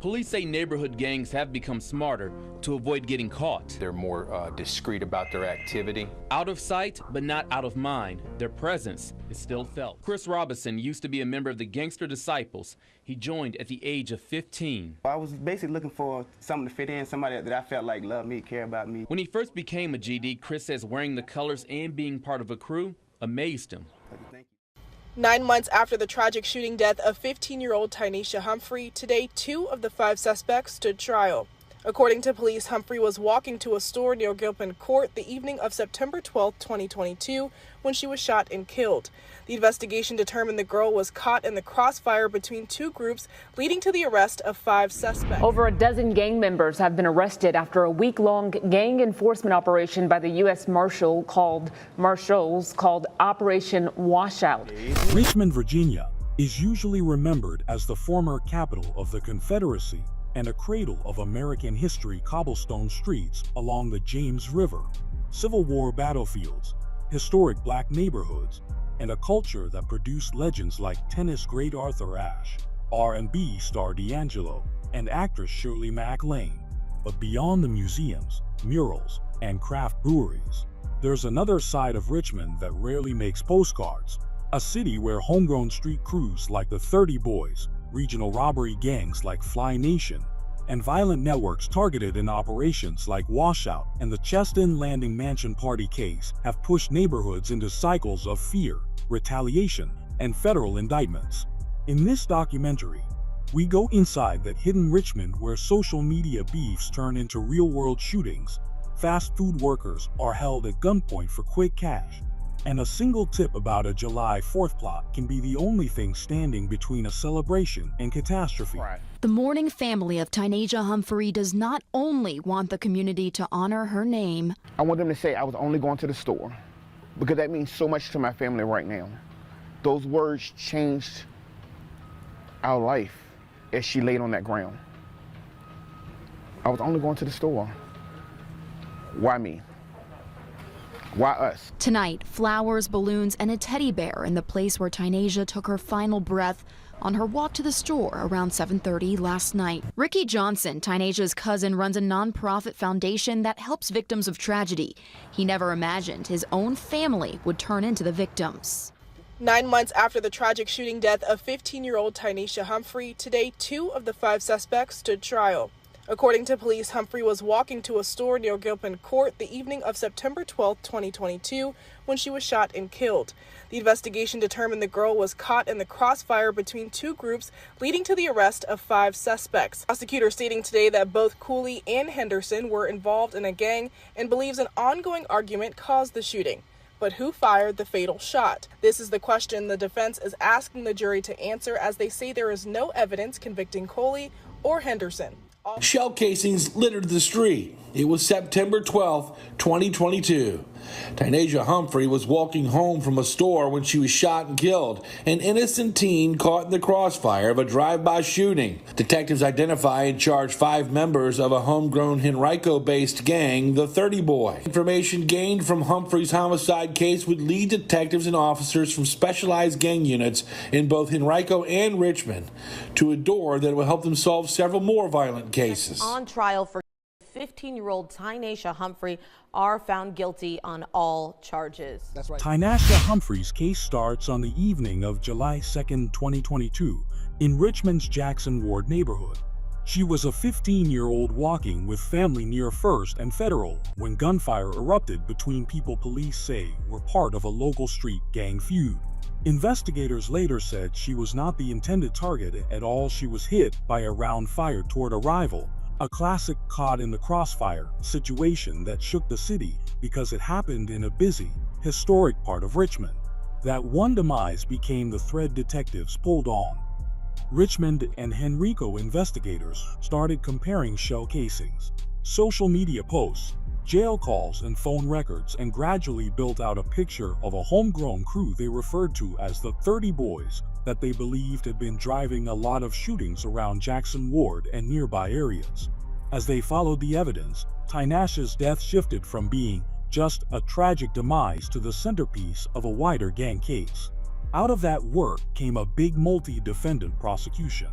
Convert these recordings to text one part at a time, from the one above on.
Police say neighborhood gangs have become smarter to avoid getting caught. They're more discreet about their activity. Out of sight, but not out of mind. Their presence is still felt. Chris Robinson used to be a member of the Gangster Disciples. He joined at the age of 15. I was basically looking for something to fit in, somebody that I felt like loved me, cared about me. When he first became a GD, Chris says wearing the colors and being part of a crew amazed him. 9 months after the tragic shooting death of 15-year-old Tynesha Humphrey, today 2 of the 5 suspects stood trial. According to police, Humphrey was walking to a store near Gilpin Court the evening of September 12, 2022, when she was shot and killed. The investigation determined the girl was caught in the crossfire between 2 groups, leading to the arrest of 5 suspects. Over a dozen gang members have been arrested after a week-long gang enforcement operation by the U.S. Marshals called Operation Washout. Richmond, Virginia is usually remembered as the former capital of the Confederacy and a cradle of American history. Cobblestone streets along the James River, Civil War battlefields, historic black neighborhoods, and a culture that produced legends like tennis great Arthur Ashe, R&B star D'Angelo, and actress Shirley MacLaine. But beyond the museums, murals, and craft breweries, there's another side of Richmond that rarely makes postcards. A city where homegrown street crews like the 30 Boyz, regional robbery gangs like Fly Nation, and violent networks targeted in operations like Washout and the Chesdin Landing mansion party case have pushed neighborhoods into cycles of fear, retaliation, and federal indictments. In this documentary, we go inside that hidden Richmond where social media beefs turn into real-world shootings, fast food workers are held at gunpoint for quick cash, and a single tip about a July 4th plot can be the only thing standing between a celebration and catastrophe. The mourning family of Tynesha Humphrey does not only want the community to honor her name. I want them to say I was only going to the store, because that means so much to my family right now. Those words changed our life as she laid on that ground. I was only going to the store. Why me? Why us? Tonight, flowers, balloons, and a teddy bear in the place where Tynesha took her final breath on her walk to the store around 7:30 last night. Ricky Johnson, Tynesha's cousin, runs a nonprofit foundation that helps victims of tragedy. He never imagined his own family would turn into the victims. 9 months after the tragic shooting death of 15-year-old Tynesha Humphrey, today 2 of the 5 suspects stood trial. According to police, Humphrey was walking to a store near Gilpin Court the evening of September 12, 2022, when she was shot and killed. The investigation determined the girl was caught in the crossfire between 2 groups, leading to the arrest of 5 suspects. Prosecutors stating today that both Cooley and Henderson were involved in a gang and believes an ongoing argument caused the shooting. But who fired the fatal shot? This is the question the defense is asking the jury to answer, as they say there is no evidence convicting Cooley or Henderson. Shell casings littered the street. It was September 12, 2022. Tynesha Humphrey was walking home from a store when she was shot and killed, an innocent teen caught in the crossfire of a drive-by shooting. Detectives identify and charge 5 members of a homegrown Henrico-based gang, the 30 Boy. Information gained from Humphrey's homicide case would lead detectives and officers from specialized gang units in both Henrico and Richmond to a door that will help them solve several more violent cases. On trial for 15-year-old Tynesha Humphrey are found guilty on all charges. That's right. Tynesha Humphrey's case starts on the evening of July 2, 2022, in Richmond's Jackson Ward neighborhood. She was a 15-year-old walking with family near First and Federal when gunfire erupted between people police say were part of a local street gang feud. Investigators later said she was not the intended target at all. She was hit by a round fired toward a rival. A classic caught in the crossfire situation that shook the city because it happened in a busy, historic part of Richmond. That one demise became the thread detectives pulled on. Richmond and Henrico investigators started comparing shell casings, social media posts, jail calls, and phone records, and gradually built out a picture of a homegrown crew they referred to as the 30 Boyz that they believed had been driving a lot of shootings around Jackson Ward and nearby areas. As they followed the evidence, Tynesha's death shifted from being just a tragic demise to the centerpiece of a wider gang case. Out of that work came a big multi-defendant prosecution.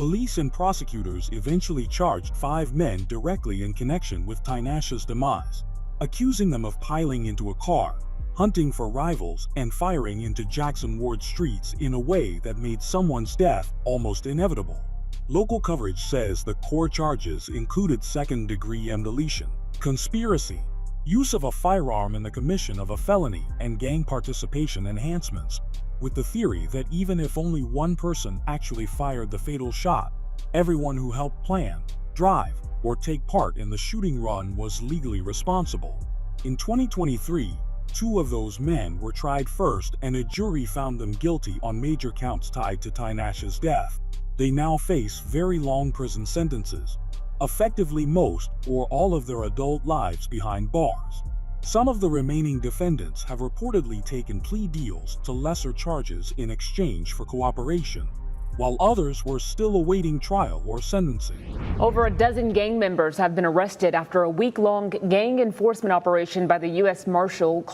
Police and prosecutors eventually charged 5 men directly in connection with Tainasha's demise, accusing them of piling into a car, hunting for rivals, and firing into Jackson Ward streets in a way that made someone's death almost inevitable. Local coverage says the core charges included second-degree deletion, conspiracy, use of a firearm in the commission of a felony, and gang participation enhancements, with the theory that even if only one person actually fired the fatal shot, everyone who helped plan, drive, or take part in the shooting run was legally responsible. In 2023, 2 of those men were tried first and a jury found them guilty on major counts tied to Tainasha's death. They now face very long prison sentences, effectively most or all of their adult lives behind bars. Some of the remaining defendants have reportedly taken plea deals to lesser charges in exchange for cooperation, while others were still awaiting trial or sentencing. Over a dozen gang members have been arrested after a week-long gang enforcement operation by the U.S. Marshals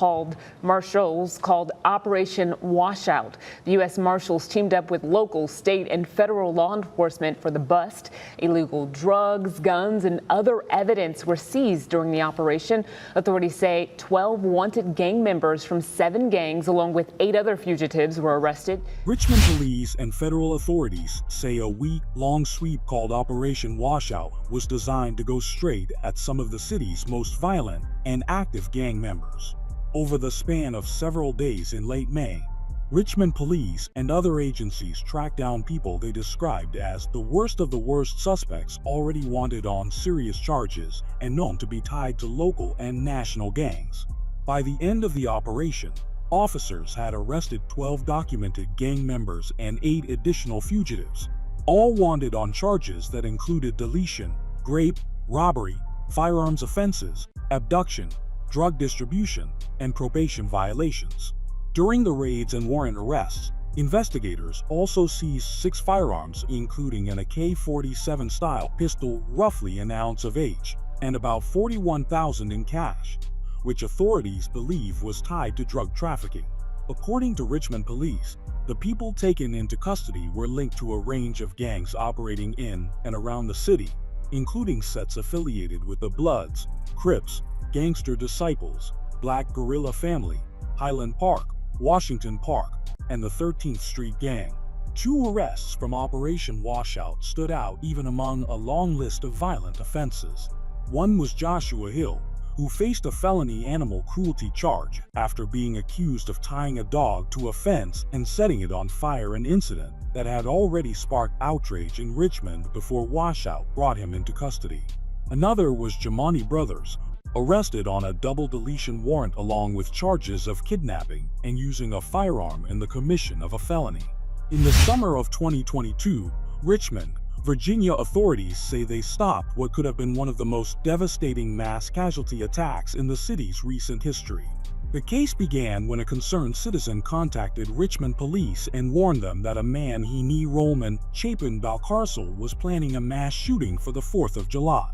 called Operation Washout. The U.S. Marshals teamed up with local, state, and federal law enforcement for the bust. Illegal drugs, guns, and other evidence were seized during the operation. Authorities say 12 wanted gang members from 7 gangs, along with 8 other fugitives, were arrested. Richmond police and federal authorities say a week-long sweep called Operation Washout was designed to go straight at some of the city's most violent and active gang members. Over the span of several days in late May, Richmond police and other agencies tracked down people they described as the worst of the worst suspects already wanted on serious charges and known to be tied to local and national gangs. By the end of the operation, officers had arrested 12 documented gang members and 8 additional fugitives, all wanted on charges that included deletion, rape, robbery, firearms offenses, abduction, drug distribution, and probation violations. During the raids and warrant arrests, investigators also seized 6 firearms, including an AK-47 style pistol roughly an ounce of age, and about $41,000 in cash, which authorities believe was tied to drug trafficking. According to Richmond police, the people taken into custody were linked to a range of gangs operating in and around the city, including sets affiliated with the Bloods, Crips, Gangster Disciples, Black Guerrilla Family, Highland Park, Washington Park, and the 13th Street Gang. 2 arrests from Operation Washout stood out even among a long list of violent offenses. One was Joshua Hill, who faced a felony animal cruelty charge after being accused of tying a dog to a fence and setting it on fire, an incident that had already sparked outrage in Richmond before Washout brought him into custody. Another was Jamani Brothers, arrested on a double deletion warrant along with charges of kidnapping and using a firearm in the commission of a felony. In the summer of 2022, Richmond, Virginia authorities say they stopped what could have been one of the most devastating mass casualty attacks in the city's recent history. The case began when a concerned citizen contacted Richmond police and warned them that a man he knew Roman Chapin Balcarcel was planning a mass shooting for the 4th of July.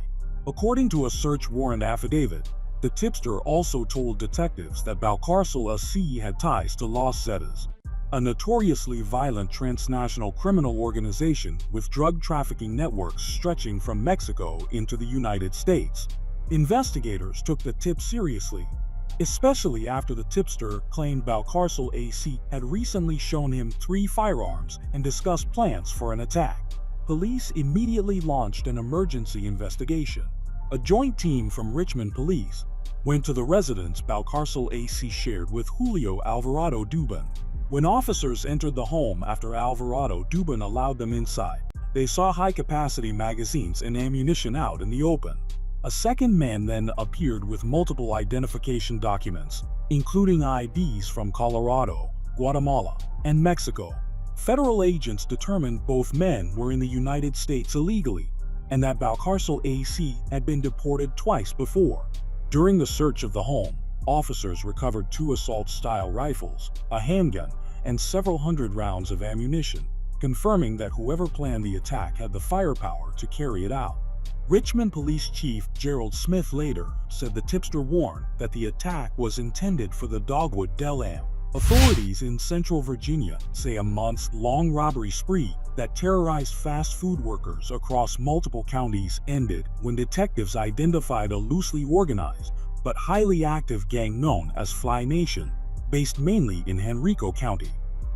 According to a search warrant affidavit, the tipster also told detectives that Balcarcel AC had ties to Los Zetas, a notoriously violent transnational criminal organization with drug trafficking networks stretching from Mexico into the United States. Investigators took the tip seriously, especially after the tipster claimed Balcarcel AC had recently shown him 3 firearms and discussed plans for an attack. Police immediately launched an emergency investigation. A joint team from Richmond police went to the residence Balcarcel AC shared with Julio Alvarado Dubin. When officers entered the home after Alvarado Dubin allowed them inside, they saw high-capacity magazines and ammunition out in the open. A second man then appeared with multiple identification documents, including IDs from Colorado, Guatemala, and Mexico. Federal agents determined both men were in the United States illegally, and that Balcarcel AC had been deported twice before. During the search of the home, officers recovered 2 assault-style rifles, a handgun, and several hundred rounds of ammunition, confirming that whoever planned the attack had the firepower to carry it out. Richmond Police Chief Gerald Smith later said the tipster warned that the attack was intended for the Dogwood Del Am, Authorities in Central Virginia say a months-long robbery spree that terrorized fast food workers across multiple counties ended when detectives identified a loosely organized but highly active gang known as Fly Nation, based mainly in Henrico County.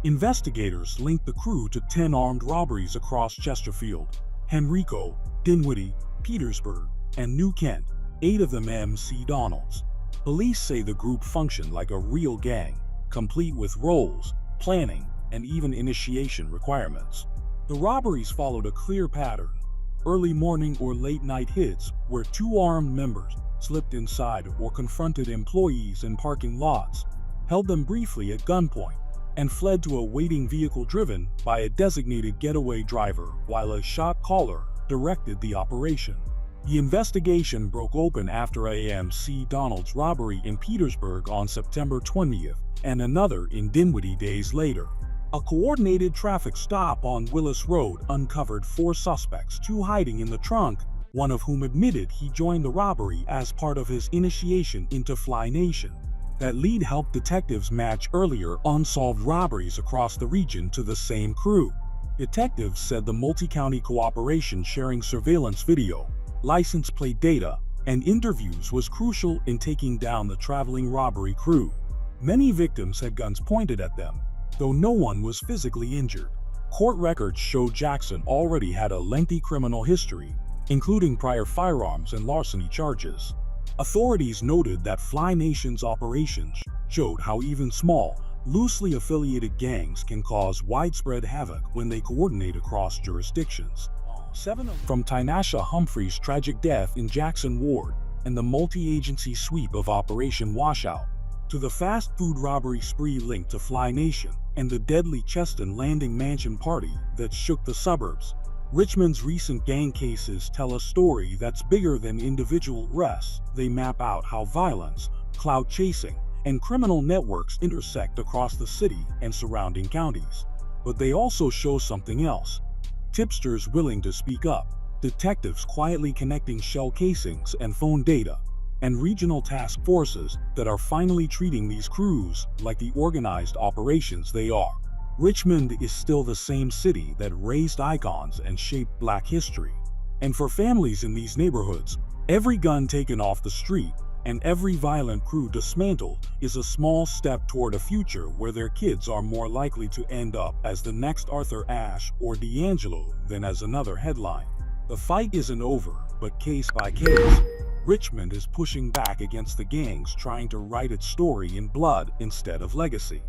Investigators linked the crew to 10 armed robberies across Chesterfield, Henrico, Dinwiddie, Petersburg, and New Kent, 8 of them MC Donalds. Police say the group functioned like a real gang, complete with roles, planning, and even initiation requirements. The robberies followed a clear pattern: early morning or late night hits where 2 armed members slipped inside or confronted employees in parking lots, held them briefly at gunpoint, and fled to a waiting vehicle driven by a designated getaway driver while a shot caller directed the operation. The investigation broke open after a MC Donald's robbery in Petersburg on September 20th and another in Dinwiddie days later. A coordinated traffic stop on Willis Road uncovered 4 suspects, 2 hiding in the trunk, one of whom admitted he joined the robbery as part of his initiation into Fly Nation. That lead helped detectives match earlier unsolved robberies across the region to the same crew. Detectives said the multi-county cooperation sharing surveillance video, license plate data, and interviews was crucial in taking down the traveling robbery crew. Many victims had guns pointed at them, though no one was physically injured. Court records show Jackson already had a lengthy criminal history, including prior firearms and larceny charges. Authorities noted that Fly Nation's operations showed how even small, loosely affiliated gangs can cause widespread havoc when they coordinate across jurisdictions. 7 from Tynasha Humphrey's tragic death in Jackson Ward and the multi-agency sweep of Operation Washout, to the fast food robbery spree linked to Fly Nation and the deadly Chesdin Landing mansion party that shook the suburbs, Richmond's recent gang cases tell a story that's bigger than individual arrests. They map out how violence, clout chasing, and criminal networks intersect across the city and surrounding counties. But they also show something else: tipsters willing to speak up, detectives quietly connecting shell casings and phone data, and regional task forces that are finally treating these crews like the organized operations they are. Richmond is still the same city that raised icons and shaped Black history. And for families in these neighborhoods, every gun taken off the street and every violent crew dismantled is a small step toward a future where their kids are more likely to end up as the next Arthur Ashe or D'Angelo than as another headline. The fight isn't over, but case by case, Richmond is pushing back against the gangs trying to write its story in blood instead of legacy.